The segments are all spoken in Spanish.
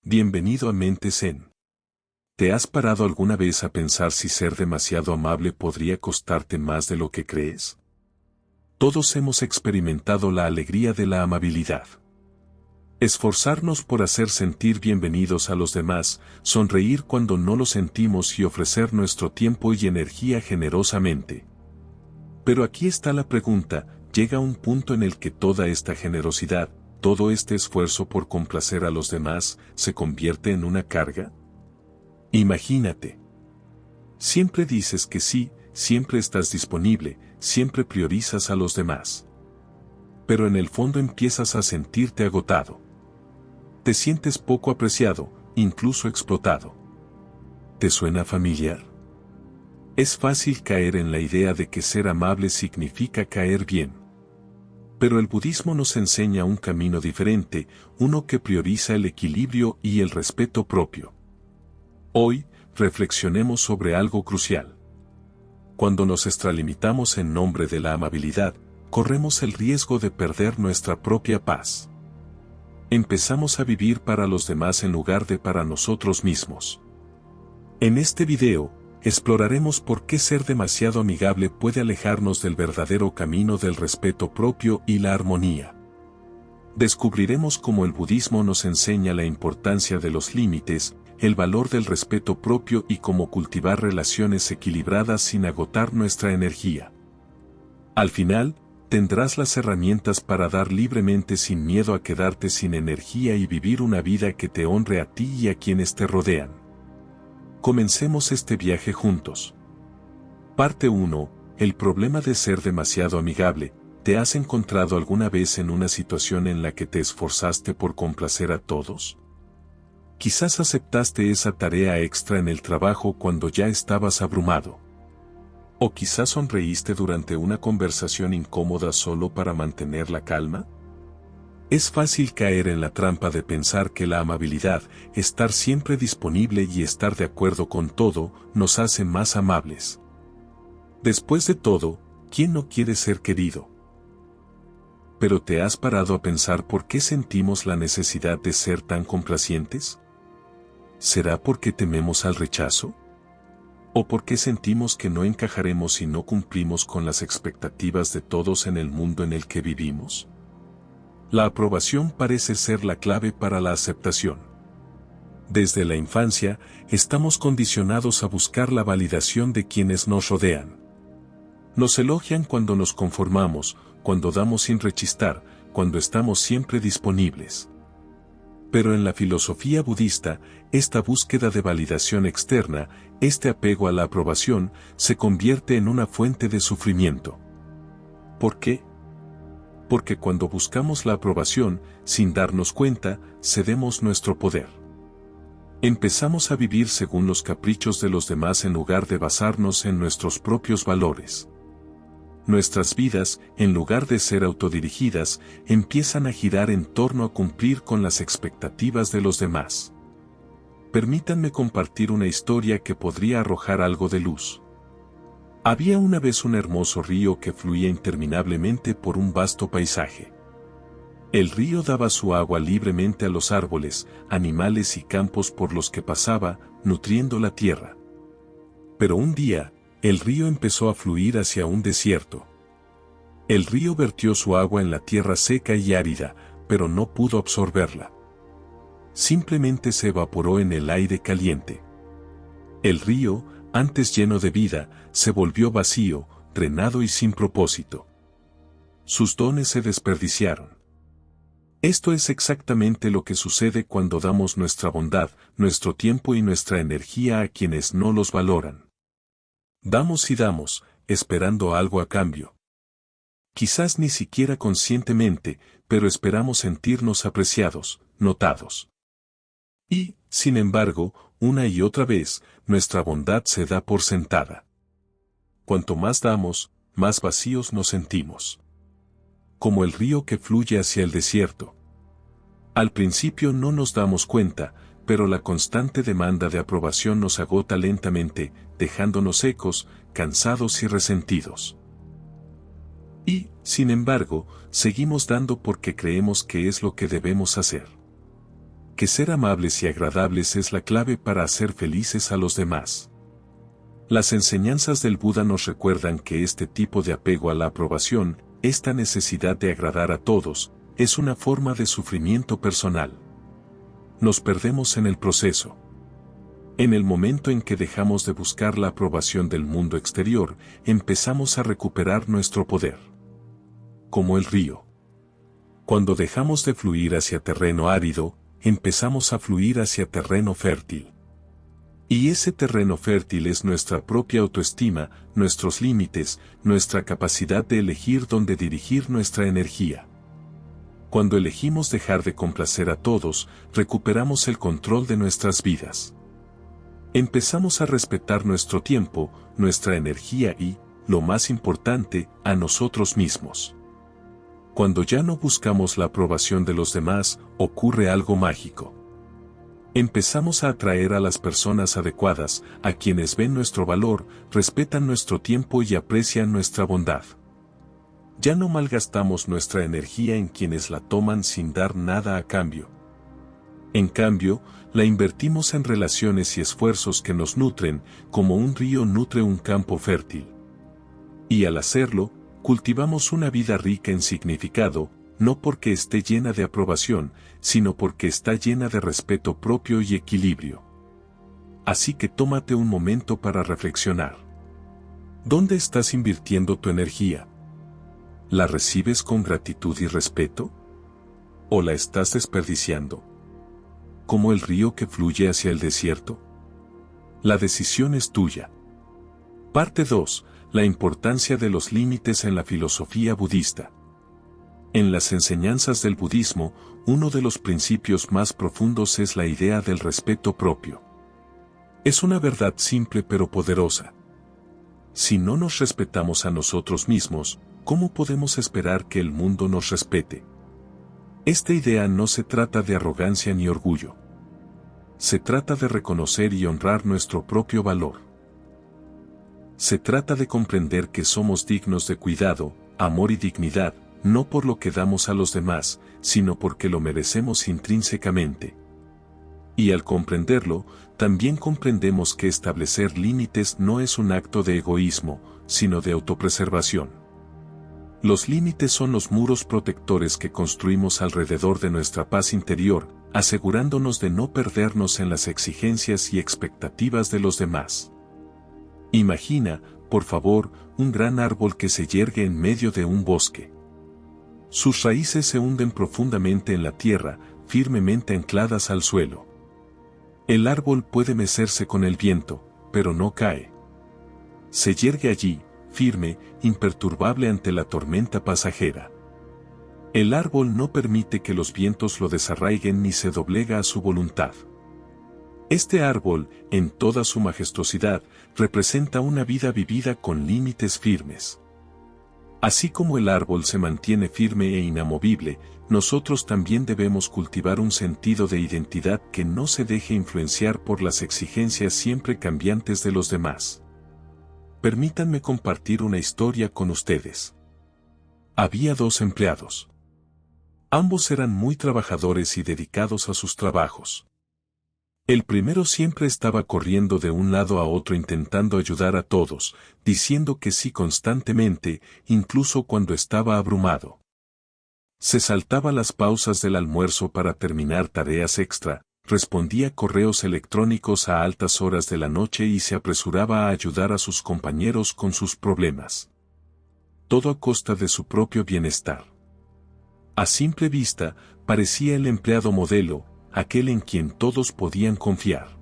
Bienvenido a Mente Zen. ¿Te has parado alguna vez a pensar si ser demasiado amable podría costarte más de lo que crees? Todos hemos experimentado la alegría de la amabilidad. Esforzarnos por hacer sentir bienvenidos a los demás, sonreír cuando no lo sentimos y ofrecer nuestro tiempo y energía generosamente. Pero aquí está la pregunta, ¿llega un punto en el que toda esta generosidad, todo este esfuerzo por complacer a los demás, se convierte en una carga? Imagínate. Siempre dices que sí, siempre estás disponible, siempre priorizas a los demás. Pero en el fondo empiezas a sentirte agotado. Te sientes poco apreciado, incluso explotado. ¿Te suena familiar? Es fácil caer en la idea de que ser amable significa caer bien. Pero el budismo nos enseña un camino diferente, uno que prioriza el equilibrio y el respeto propio. Hoy, reflexionemos sobre algo crucial. Cuando nos extralimitamos en nombre de la amabilidad, corremos el riesgo de perder nuestra propia paz. Empezamos a vivir para los demás en lugar de para nosotros mismos. En este video, exploraremos por qué ser demasiado amigable puede alejarnos del verdadero camino del respeto propio y la armonía. Descubriremos cómo el budismo nos enseña la importancia de los límites, el valor del respeto propio y cómo cultivar relaciones equilibradas sin agotar nuestra energía. Al final, tendrás las herramientas para dar libremente sin miedo a quedarte sin energía y vivir una vida que te honre a ti y a quienes te rodean. Comencemos este viaje juntos. Parte 1. El problema de ser demasiado amigable. ¿Te has encontrado alguna vez en una situación en la que te esforzaste por complacer a todos? Quizás aceptaste esa tarea extra en el trabajo cuando ya estabas abrumado. O quizás sonreíste durante una conversación incómoda solo para mantener la calma. Es fácil caer en la trampa de pensar que la amabilidad, estar siempre disponible y estar de acuerdo con todo, nos hace más amables. Después de todo, ¿quién no quiere ser querido? ¿Pero te has parado a pensar por qué sentimos la necesidad de ser tan complacientes? ¿Será porque tememos al rechazo? ¿O porque sentimos que no encajaremos si no cumplimos con las expectativas de todos en el mundo en el que vivimos? La aprobación parece ser la clave para la aceptación. Desde la infancia, estamos condicionados a buscar la validación de quienes nos rodean. Nos elogian cuando nos conformamos, cuando damos sin rechistar, cuando estamos siempre disponibles. Pero en la filosofía budista, esta búsqueda de validación externa, este apego a la aprobación, se convierte en una fuente de sufrimiento. ¿Por qué? Porque cuando buscamos la aprobación, sin darnos cuenta, cedemos nuestro poder. Empezamos a vivir según los caprichos de los demás en lugar de basarnos en nuestros propios valores. Nuestras vidas, en lugar de ser autodirigidas, empiezan a girar en torno a cumplir con las expectativas de los demás. Permítanme compartir una historia que podría arrojar algo de luz. Había una vez un hermoso río que fluía interminablemente por un vasto paisaje. El río daba su agua libremente a los árboles, animales y campos por los que pasaba, nutriendo la tierra. Pero un día, el río empezó a fluir hacia un desierto. El río vertió su agua en la tierra seca y árida, pero no pudo absorberla. Simplemente se evaporó en el aire caliente. El río, antes lleno de vida, se volvió vacío, drenado y sin propósito. Sus dones se desperdiciaron. Esto es exactamente lo que sucede cuando damos nuestra bondad, nuestro tiempo y nuestra energía a quienes no los valoran. Damos y damos, esperando algo a cambio. Quizás ni siquiera conscientemente, pero esperamos sentirnos apreciados, notados. Y, sin embargo, una y otra vez, nuestra bondad se da por sentada. Cuanto más damos, más vacíos nos sentimos. Como el río que fluye hacia el desierto. Al principio no nos damos cuenta, pero la constante demanda de aprobación nos agota lentamente, dejándonos secos, cansados y resentidos. Y, sin embargo, seguimos dando porque creemos que es lo que debemos hacer. que ser amables y agradables es la clave para hacer felices a los demás. Las enseñanzas del Buda nos recuerdan que este tipo de apego a la aprobación, esta necesidad de agradar a todos, es una forma de sufrimiento personal. Nos perdemos en el proceso. En el momento en que dejamos de buscar la aprobación del mundo exterior, empezamos a recuperar nuestro poder. Como el río. Cuando dejamos de fluir hacia terreno árido, empezamos a fluir hacia terreno fértil. Y ese terreno fértil es nuestra propia autoestima, nuestros límites, nuestra capacidad de elegir dónde dirigir nuestra energía. Cuando elegimos dejar de complacer a todos, recuperamos el control de nuestras vidas. Empezamos a respetar nuestro tiempo, nuestra energía y, lo más importante, a nosotros mismos. Cuando ya no buscamos la aprobación de los demás, ocurre algo mágico. Empezamos a atraer a las personas adecuadas, a quienes ven nuestro valor, respetan nuestro tiempo y aprecian nuestra bondad. Ya no malgastamos nuestra energía en quienes la toman sin dar nada a cambio. En cambio, la invertimos en relaciones y esfuerzos que nos nutren, como un río nutre un campo fértil. Y al hacerlo, cultivamos una vida rica en significado, no porque esté llena de aprobación, sino porque está llena de respeto propio y equilibrio. Así que tómate un momento para reflexionar. ¿Dónde estás invirtiendo tu energía? ¿La recibes con gratitud y respeto? ¿O la estás desperdiciando? ¿Como el río que fluye hacia el desierto? La decisión es tuya. Parte 2. La importancia de los límites en la filosofía budista. En las enseñanzas del budismo, uno de los principios más profundos es la idea del respeto propio. Es una verdad simple pero poderosa. Si no nos respetamos a nosotros mismos, ¿cómo podemos esperar que el mundo nos respete? Esta idea no se trata de arrogancia ni orgullo. Se trata de reconocer y honrar nuestro propio valor. Se trata de comprender que somos dignos de cuidado, amor y dignidad, no por lo que damos a los demás, sino porque lo merecemos intrínsecamente. Y al comprenderlo, también comprendemos que establecer límites no es un acto de egoísmo, sino de autopreservación. Los límites son los muros protectores que construimos alrededor de nuestra paz interior, asegurándonos de no perdernos en las exigencias y expectativas de los demás. Imagina, por favor, un gran árbol que se yergue en medio de un bosque. Sus raíces se hunden profundamente en la tierra, firmemente ancladas al suelo. El árbol puede mecerse con el viento, pero no cae. Se yergue allí, firme, imperturbable ante la tormenta pasajera. El árbol no permite que los vientos lo desarraiguen ni se doblega a su voluntad. Este árbol, en toda su majestuosidad, representa una vida vivida con límites firmes. Así como el árbol se mantiene firme e inamovible, nosotros también debemos cultivar un sentido de identidad que no se deje influenciar por las exigencias siempre cambiantes de los demás. Permítanme compartir una historia con ustedes. Había dos empleados. Ambos eran muy trabajadores y dedicados a sus trabajos. El primero siempre estaba corriendo de un lado a otro intentando ayudar a todos, diciendo que sí constantemente, incluso cuando estaba abrumado. Se saltaba las pausas del almuerzo para terminar tareas extra, respondía correos electrónicos a altas horas de la noche y se apresuraba a ayudar a sus compañeros con sus problemas. Todo a costa de su propio bienestar. A simple vista, parecía el empleado modelo, aquel en quien todos podían confiar.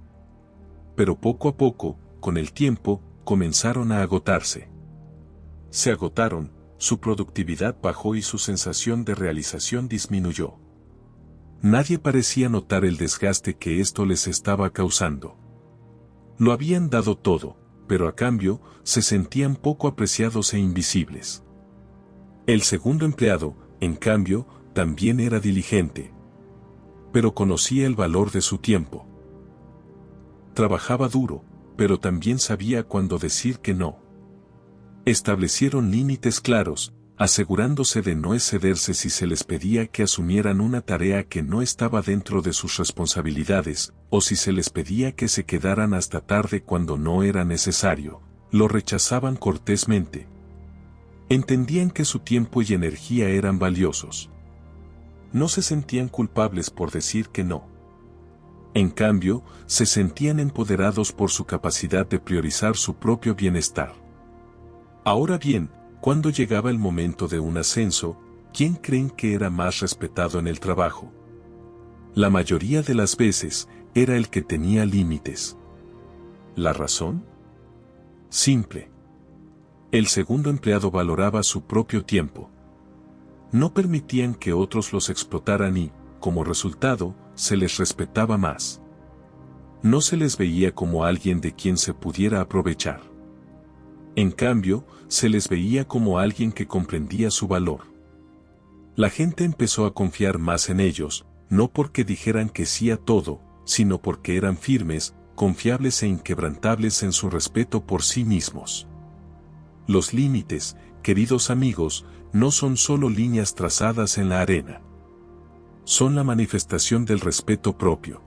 Pero poco a poco, con el tiempo, comenzaron a agotarse. Se agotaron, su productividad bajó y su sensación de realización disminuyó. Nadie parecía notar el desgaste que esto les estaba causando. Lo habían dado todo, pero a cambio, se sentían poco apreciados e invisibles. El segundo empleado, en cambio, también era diligente. Pero conocía el valor de su tiempo. Trabajaba duro, pero también sabía cuándo decir que no. Establecieron límites claros, asegurándose de no excederse si se les pedía que asumieran una tarea que no estaba dentro de sus responsabilidades, o si se les pedía que se quedaran hasta tarde cuando no era necesario, lo rechazaban cortésmente. Entendían que su tiempo y energía eran valiosos. No se sentían culpables por decir que no. En cambio, se sentían empoderados por su capacidad de priorizar su propio bienestar. Ahora bien, cuando llegaba el momento de un ascenso, ¿quién creen que era más respetado en el trabajo? La mayoría de las veces, era el que tenía límites. ¿La razón? Simple. El segundo empleado valoraba su propio tiempo. No permitían que otros los explotaran y, como resultado, se les respetaba más. No se les veía como alguien de quien se pudiera aprovechar. En cambio, se les veía como alguien que comprendía su valor. La gente empezó a confiar más en ellos, no porque dijeran que sí a todo, sino porque eran firmes, confiables e inquebrantables en su respeto por sí mismos. Los límites, queridos amigos, no son solo líneas trazadas en la arena. Son la manifestación del respeto propio.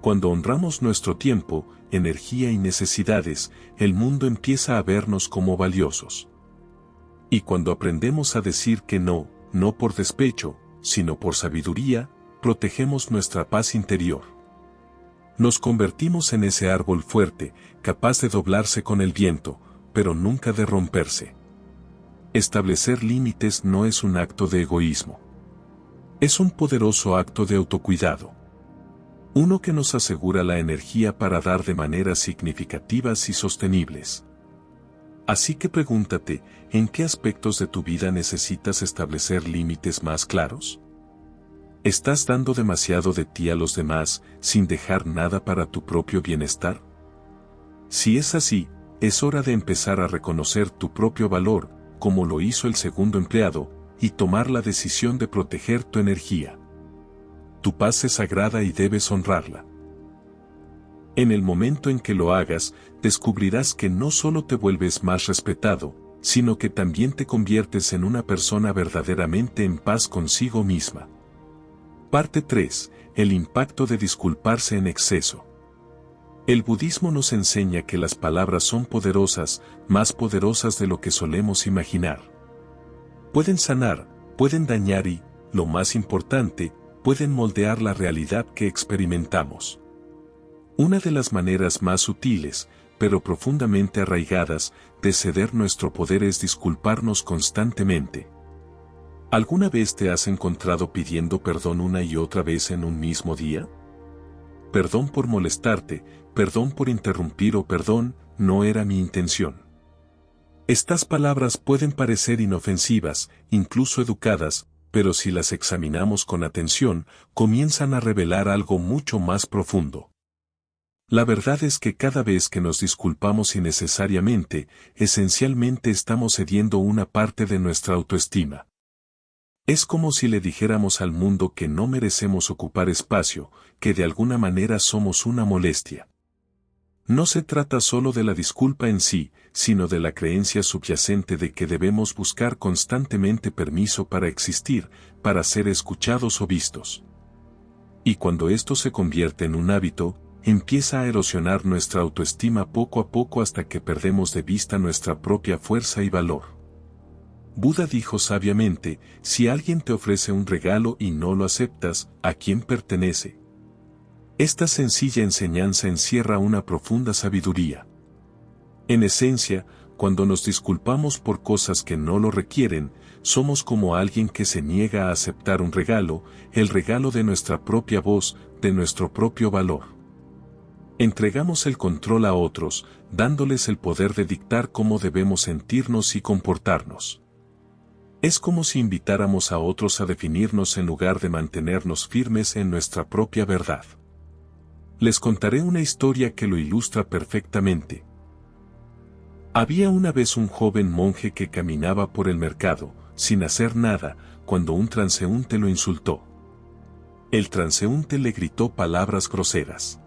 Cuando honramos nuestro tiempo, energía y necesidades, el mundo empieza a vernos como valiosos. Y cuando aprendemos a decir que no, no por despecho, sino por sabiduría, protegemos nuestra paz interior. Nos convertimos en ese árbol fuerte, capaz de doblarse con el viento, pero nunca de romperse. Establecer límites no es un acto de egoísmo. Es un poderoso acto de autocuidado. Uno que nos asegura la energía para dar de maneras significativas y sostenibles. Así que pregúntate, ¿en qué aspectos de tu vida necesitas establecer límites más claros? ¿Estás dando demasiado de ti a los demás, sin dejar nada para tu propio bienestar? Si es así, es hora de empezar a reconocer tu propio valor, como lo hizo el segundo empleado, y tomar la decisión de proteger tu energía. Tu paz es sagrada y debes honrarla. En el momento en que lo hagas, descubrirás que no solo te vuelves más respetado, sino que también te conviertes en una persona verdaderamente en paz consigo misma. Parte 3. El impacto de disculparse en exceso. El budismo nos enseña que las palabras son poderosas, más poderosas de lo que solemos imaginar. Pueden sanar, pueden dañar y, lo más importante, pueden moldear la realidad que experimentamos. Una de las maneras más sutiles, pero profundamente arraigadas, de ceder nuestro poder es disculparnos constantemente. ¿Alguna vez te has encontrado pidiendo perdón una y otra vez en un mismo día? Perdón por molestarte, perdón por interrumpir o perdón, no era mi intención. Estas palabras pueden parecer inofensivas, incluso educadas, pero si las examinamos con atención, comienzan a revelar algo mucho más profundo. La verdad es que cada vez que nos disculpamos innecesariamente, esencialmente estamos cediendo una parte de nuestra autoestima. Es como si le dijéramos al mundo que no merecemos ocupar espacio, que de alguna manera somos una molestia. No se trata solo de la disculpa en sí, sino de la creencia subyacente de que debemos buscar constantemente permiso para existir, para ser escuchados o vistos. Y cuando esto se convierte en un hábito, empieza a erosionar nuestra autoestima poco a poco hasta que perdemos de vista nuestra propia fuerza y valor. Buda dijo sabiamente, si alguien te ofrece un regalo y no lo aceptas, ¿a quién pertenece? Esta sencilla enseñanza encierra una profunda sabiduría. En esencia, cuando nos disculpamos por cosas que no lo requieren, somos como alguien que se niega a aceptar un regalo, el regalo de nuestra propia voz, de nuestro propio valor. Entregamos el control a otros, dándoles el poder de dictar cómo debemos sentirnos y comportarnos. Es como si invitáramos a otros a definirnos en lugar de mantenernos firmes en nuestra propia verdad. Les contaré una historia que lo ilustra perfectamente. Había una vez un joven monje que caminaba por el mercado, sin hacer nada, cuando un transeúnte lo insultó. El transeúnte le gritó palabras groseras.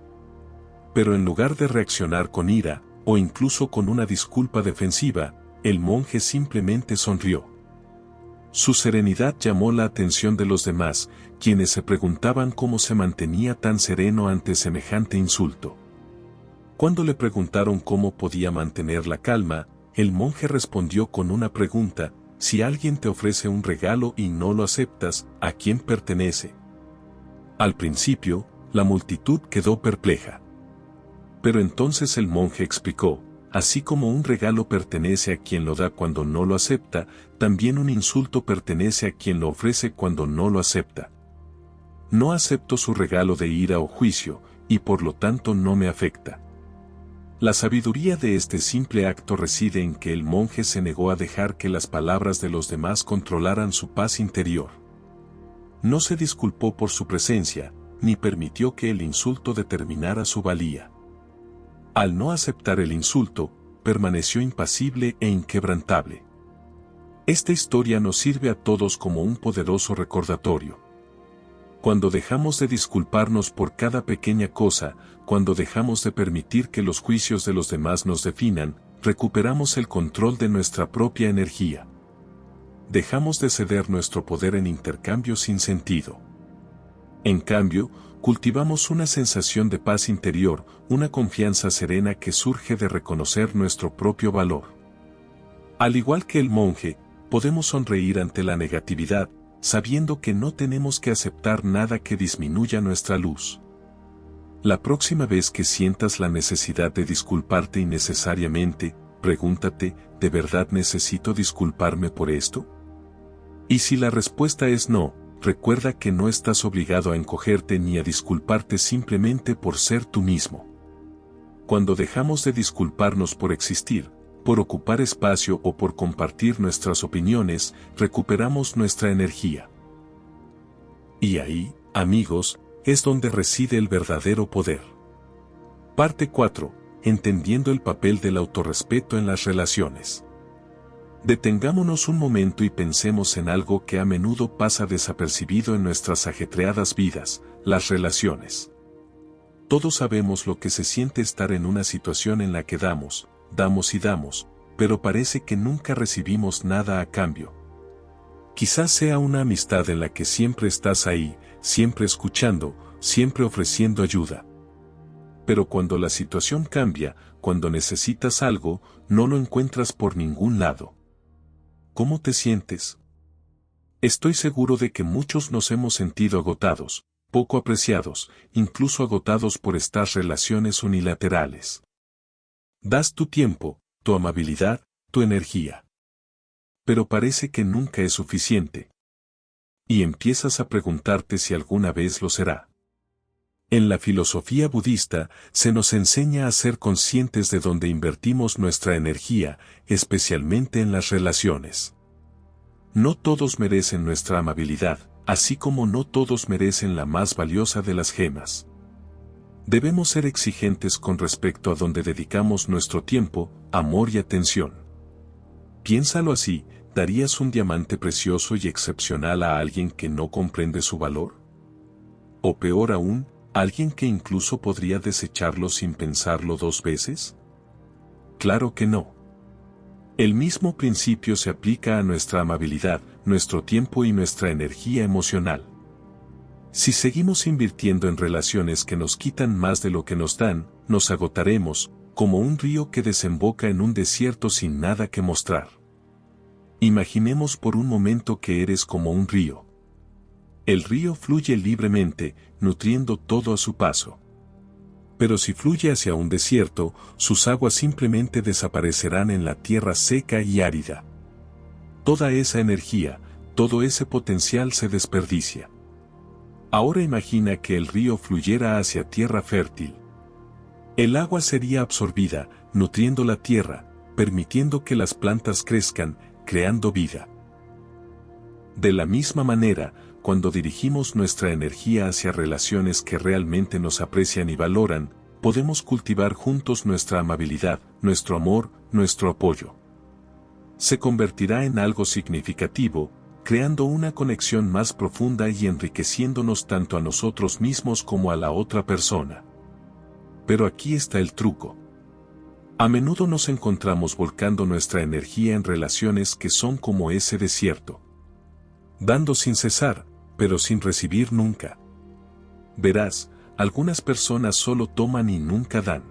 Pero en lugar de reaccionar con ira, o incluso con una disculpa defensiva, el monje simplemente sonrió. Su serenidad llamó la atención de los demás, quienes se preguntaban cómo se mantenía tan sereno ante semejante insulto. Cuando le preguntaron cómo podía mantener la calma, el monje respondió con una pregunta: si alguien te ofrece un regalo y no lo aceptas, ¿a quién pertenece? Al principio, la multitud quedó perpleja. Pero entonces el monje explicó: así como un regalo pertenece a quien lo da cuando no lo acepta, también un insulto pertenece a quien lo ofrece cuando no lo acepta. No acepto su regalo de ira o juicio, y por lo tanto no me afecta. La sabiduría de este simple acto reside en que el monje se negó a dejar que las palabras de los demás controlaran su paz interior. No se disculpó por su presencia, ni permitió que el insulto determinara su valía. Al no aceptar el insulto, permaneció impasible e inquebrantable. Esta historia nos sirve a todos como un poderoso recordatorio. Cuando dejamos de disculparnos por cada pequeña cosa, cuando dejamos de permitir que los juicios de los demás nos definan, recuperamos el control de nuestra propia energía. Dejamos de ceder nuestro poder en intercambios sin sentido. En cambio, cultivamos una sensación de paz interior, una confianza serena que surge de reconocer nuestro propio valor. Al igual que el monje, podemos sonreír ante la negatividad, sabiendo que no tenemos que aceptar nada que disminuya nuestra luz. La próxima vez que sientas la necesidad de disculparte innecesariamente, pregúntate: ¿de verdad necesito disculparme por esto? Y si la respuesta es no, recuerda que no estás obligado a encogerte ni a disculparte simplemente por ser tú mismo. Cuando dejamos de disculparnos por existir, por ocupar espacio o por compartir nuestras opiniones, recuperamos nuestra energía. Y ahí, amigos, es donde reside el verdadero poder. Parte 4. Entendiendo el papel del autorrespeto en las relaciones. Detengámonos un momento y pensemos en algo que a menudo pasa desapercibido en nuestras ajetreadas vidas: las relaciones. Todos sabemos lo que se siente estar en una situación en la que damos y damos, pero parece que nunca recibimos nada a cambio. Quizás sea una amistad en la que siempre estás ahí, siempre escuchando, siempre ofreciendo ayuda. Pero cuando la situación cambia, cuando necesitas algo, no lo encuentras por ningún lado. ¿Cómo te sientes? Estoy seguro de que muchos nos hemos sentido agotados, poco apreciados, incluso agotados por estas relaciones unilaterales. Das tu tiempo, tu amabilidad, tu energía. Pero parece que nunca es suficiente. Y empiezas a preguntarte si alguna vez lo será. En la filosofía budista, se nos enseña a ser conscientes de dónde invertimos nuestra energía, especialmente en las relaciones. No todos merecen nuestra amabilidad, así como no todos merecen la más valiosa de las gemas. Debemos ser exigentes con respecto a dónde dedicamos nuestro tiempo, amor y atención. Piénsalo así: ¿darías un diamante precioso y excepcional a alguien que no comprende su valor? O peor aún, ¿alguien que incluso podría desecharlo sin pensarlo dos veces? Claro que no. El mismo principio se aplica a nuestra amabilidad, nuestro tiempo y nuestra energía emocional. Si seguimos invirtiendo en relaciones que nos quitan más de lo que nos dan, nos agotaremos, como un río que desemboca en un desierto sin nada que mostrar. Imaginemos por un momento que eres como un río. El río fluye libremente, nutriendo todo a su paso. Pero si fluye hacia un desierto, sus aguas simplemente desaparecerán en la tierra seca y árida. Toda esa energía, todo ese potencial se desperdicia. Ahora imagina que el río fluyera hacia tierra fértil. El agua sería absorbida, nutriendo la tierra, permitiendo que las plantas crezcan, creando vida. De la misma manera, cuando dirigimos nuestra energía hacia relaciones que realmente nos aprecian y valoran, podemos cultivar juntos nuestra amabilidad, nuestro amor, nuestro apoyo. Se convertirá en algo significativo, creando una conexión más profunda y enriqueciéndonos tanto a nosotros mismos como a la otra persona. Pero aquí está el truco. A menudo nos encontramos volcando nuestra energía en relaciones que son como ese desierto. dando sin cesar, pero sin recibir nunca. Verás, algunas personas solo toman y nunca dan.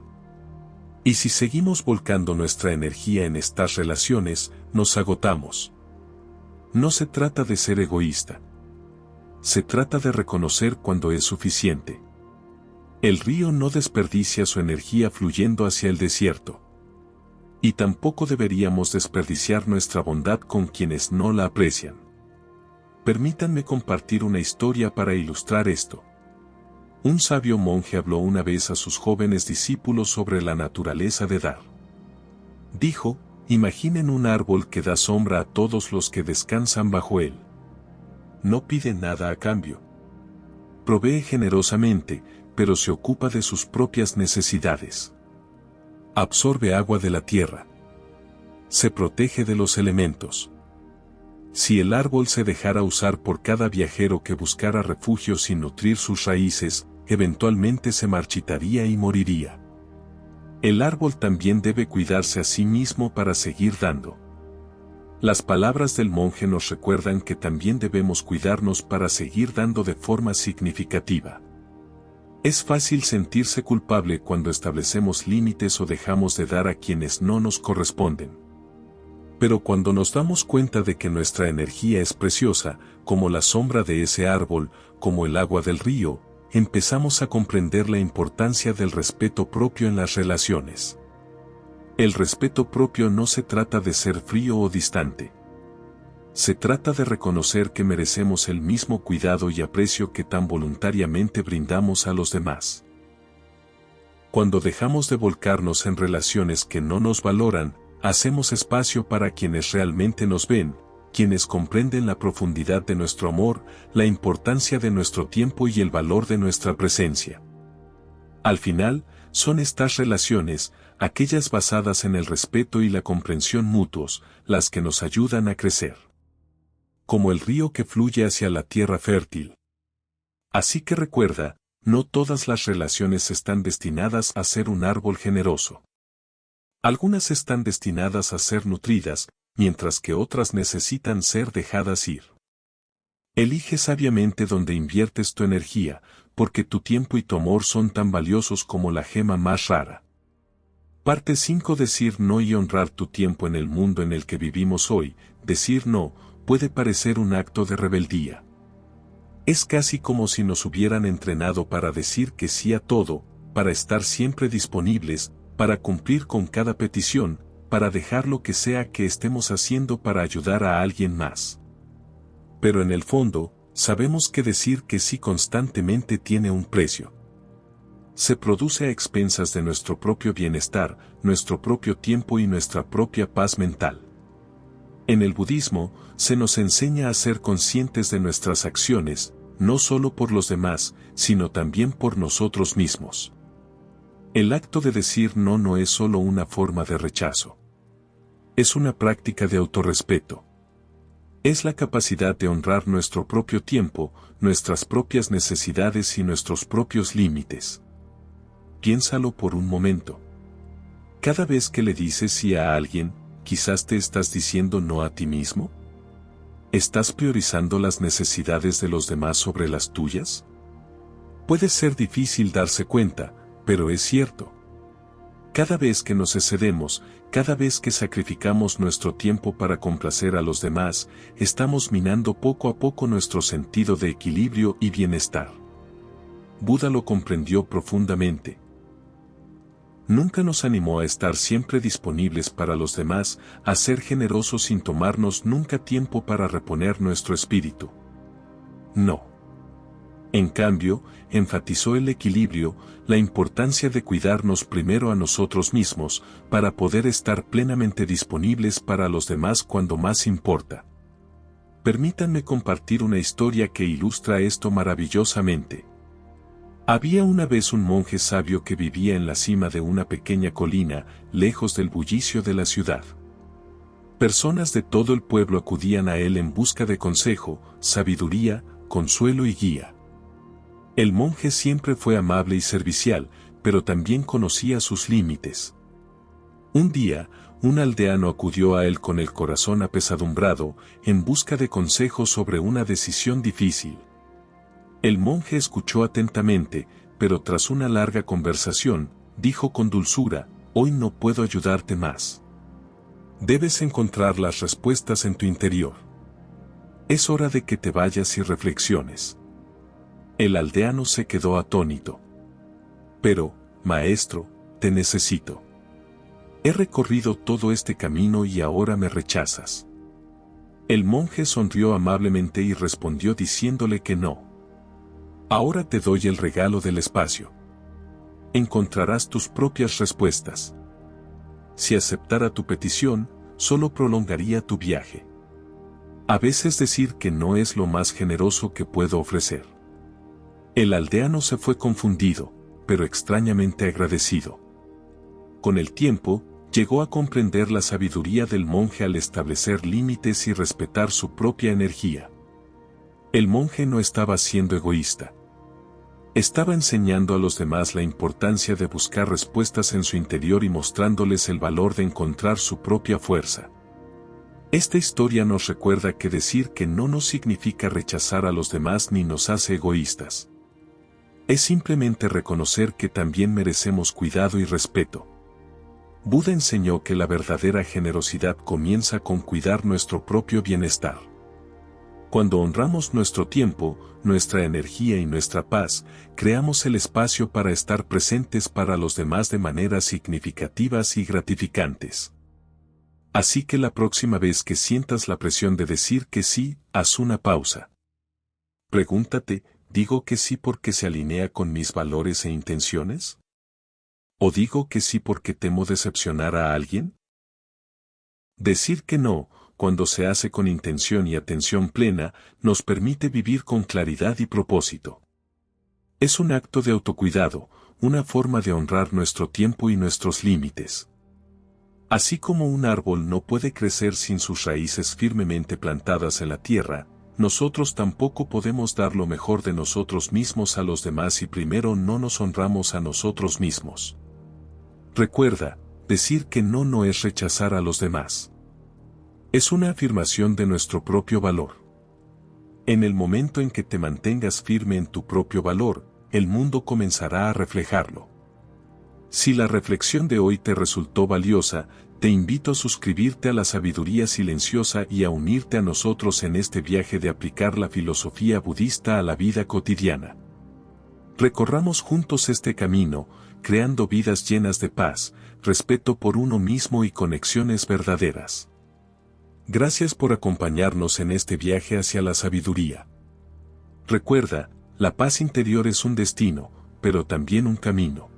Y si seguimos volcando nuestra energía en estas relaciones, nos agotamos. No se trata de ser egoísta. Se trata de reconocer cuando es suficiente. El río no desperdicia su energía fluyendo hacia el desierto. Y tampoco deberíamos desperdiciar nuestra bondad con quienes no la aprecian. Permítanme compartir una historia para ilustrar esto. Un sabio monje habló una vez a sus jóvenes discípulos sobre la naturaleza de dar. Dijo, imaginen un árbol que da sombra a todos los que descansan bajo él. No pide nada a cambio. Provee generosamente, pero se ocupa de sus propias necesidades. Absorbe agua de la tierra. Se protege de los elementos. Si el árbol se dejara usar por cada viajero que buscara refugio sin nutrir sus raíces, eventualmente se marchitaría y moriría. El árbol también debe cuidarse a sí mismo para seguir dando. Las palabras del monje nos recuerdan que también debemos cuidarnos para seguir dando de forma significativa. Es fácil sentirse culpable cuando establecemos límites o dejamos de dar a quienes no nos corresponden. Pero cuando nos damos cuenta de que nuestra energía es preciosa, como la sombra de ese árbol, como el agua del río, empezamos a comprender la importancia del respeto propio en las relaciones. El respeto propio no se trata de ser frío o distante. Se trata de reconocer que merecemos el mismo cuidado y aprecio que tan voluntariamente brindamos a los demás. Cuando dejamos de volcarnos en relaciones que no nos valoran, hacemos espacio para quienes realmente nos ven, quienes comprenden la profundidad de nuestro amor, la importancia de nuestro tiempo y el valor de nuestra presencia. Al final, son estas relaciones, aquellas basadas en el respeto y la comprensión mutuos, las que nos ayudan a crecer. Como el río que fluye hacia la tierra fértil. Así que recuerda, no todas las relaciones están destinadas a ser un árbol generoso. Algunas están destinadas a ser nutridas, mientras que otras necesitan ser dejadas ir. Elige sabiamente dónde inviertes tu energía, porque tu tiempo y tu amor son tan valiosos como la gema más rara. Parte 5. Decir no y honrar tu tiempo en el mundo en el que vivimos hoy. Decir no puede parecer un acto de rebeldía. Es casi como si nos hubieran entrenado para decir que sí a todo, para estar siempre disponibles, para cumplir con cada petición, para dejar lo que sea que estemos haciendo para ayudar a alguien más. Pero en el fondo, sabemos que decir que sí constantemente tiene un precio. Se produce a expensas de nuestro propio bienestar, nuestro propio tiempo y nuestra propia paz mental. En el budismo, se nos enseña a ser conscientes de nuestras acciones, no solo por los demás, sino también por nosotros mismos. El acto de decir no no es solo una forma de rechazo. Es una práctica de autorrespeto. Es la capacidad de honrar nuestro propio tiempo, nuestras propias necesidades y nuestros propios límites. Piénsalo por un momento. Cada vez que le dices sí a alguien, quizás te estás diciendo no a ti mismo. ¿Estás priorizando las necesidades de los demás sobre las tuyas? Puede ser difícil darse cuenta, pero es cierto. Cada vez que nos excedemos, cada vez que sacrificamos nuestro tiempo para complacer a los demás, estamos minando poco a poco nuestro sentido de equilibrio y bienestar. Buda lo comprendió profundamente. Nunca nos animó a estar siempre disponibles para los demás, a ser generosos sin tomarnos nunca tiempo para reponer nuestro espíritu. No. En cambio, enfatizó el equilibrio, la importancia de cuidarnos primero a nosotros mismos, para poder estar plenamente disponibles para los demás cuando más importa. Permítanme compartir una historia que ilustra esto maravillosamente. Había una vez un monje sabio que vivía en la cima de una pequeña colina, lejos del bullicio de la ciudad. Personas de todo el pueblo acudían a él en busca de consejo, sabiduría, consuelo y guía. El monje siempre fue amable y servicial, pero también conocía sus límites. Un día, un aldeano acudió a él con el corazón apesadumbrado, en busca de consejos sobre una decisión difícil. El monje escuchó atentamente, pero tras una larga conversación, dijo con dulzura: «Hoy no puedo ayudarte más. Debes encontrar las respuestas en tu interior. Es hora de que te vayas y reflexiones». El aldeano se quedó atónito. «Pero, maestro, te necesito. He recorrido todo este camino y ahora me rechazas». El monje sonrió amablemente y respondió diciéndole que no. «Ahora te doy el regalo del espacio. Encontrarás tus propias respuestas. Si aceptara tu petición, solo prolongaría tu viaje. A veces decir que no es lo más generoso que puedo ofrecer». El aldeano se fue confundido, pero extrañamente agradecido. Con el tiempo, llegó a comprender la sabiduría del monje al establecer límites y respetar su propia energía. El monje no estaba siendo egoísta. Estaba enseñando a los demás la importancia de buscar respuestas en su interior y mostrándoles el valor de encontrar su propia fuerza. Esta historia nos recuerda que decir que no nos significa rechazar a los demás ni nos hace egoístas. Es simplemente reconocer que también merecemos cuidado y respeto. Buda enseñó que la verdadera generosidad comienza con cuidar nuestro propio bienestar. Cuando honramos nuestro tiempo, nuestra energía y nuestra paz, creamos el espacio para estar presentes para los demás de maneras significativas y gratificantes. Así que la próxima vez que sientas la presión de decir que sí, haz una pausa. Pregúntate: ¿digo que sí porque se alinea con mis valores e intenciones? ¿O digo que sí porque temo decepcionar a alguien? Decir que no, cuando se hace con intención y atención plena, nos permite vivir con claridad y propósito. Es un acto de autocuidado, una forma de honrar nuestro tiempo y nuestros límites. Así como un árbol no puede crecer sin sus raíces firmemente plantadas en la tierra, nosotros tampoco podemos dar lo mejor de nosotros mismos a los demás si primero no nos honramos a nosotros mismos. Recuerda, decir que no no es rechazar a los demás. Es una afirmación de nuestro propio valor. En el momento en que te mantengas firme en tu propio valor, el mundo comenzará a reflejarlo. Si la reflexión de hoy te resultó valiosa, te invito a suscribirte a la Sabiduría Silenciosa y a unirte a nosotros en este viaje de aplicar la filosofía budista a la vida cotidiana. Recorramos juntos este camino, creando vidas llenas de paz, respeto por uno mismo y conexiones verdaderas. Gracias por acompañarnos en este viaje hacia la sabiduría. Recuerda, la paz interior es un destino, pero también un camino.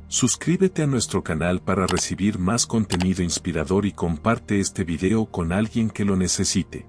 Suscríbete a nuestro canal para recibir más contenido inspirador y comparte este video con alguien que lo necesite.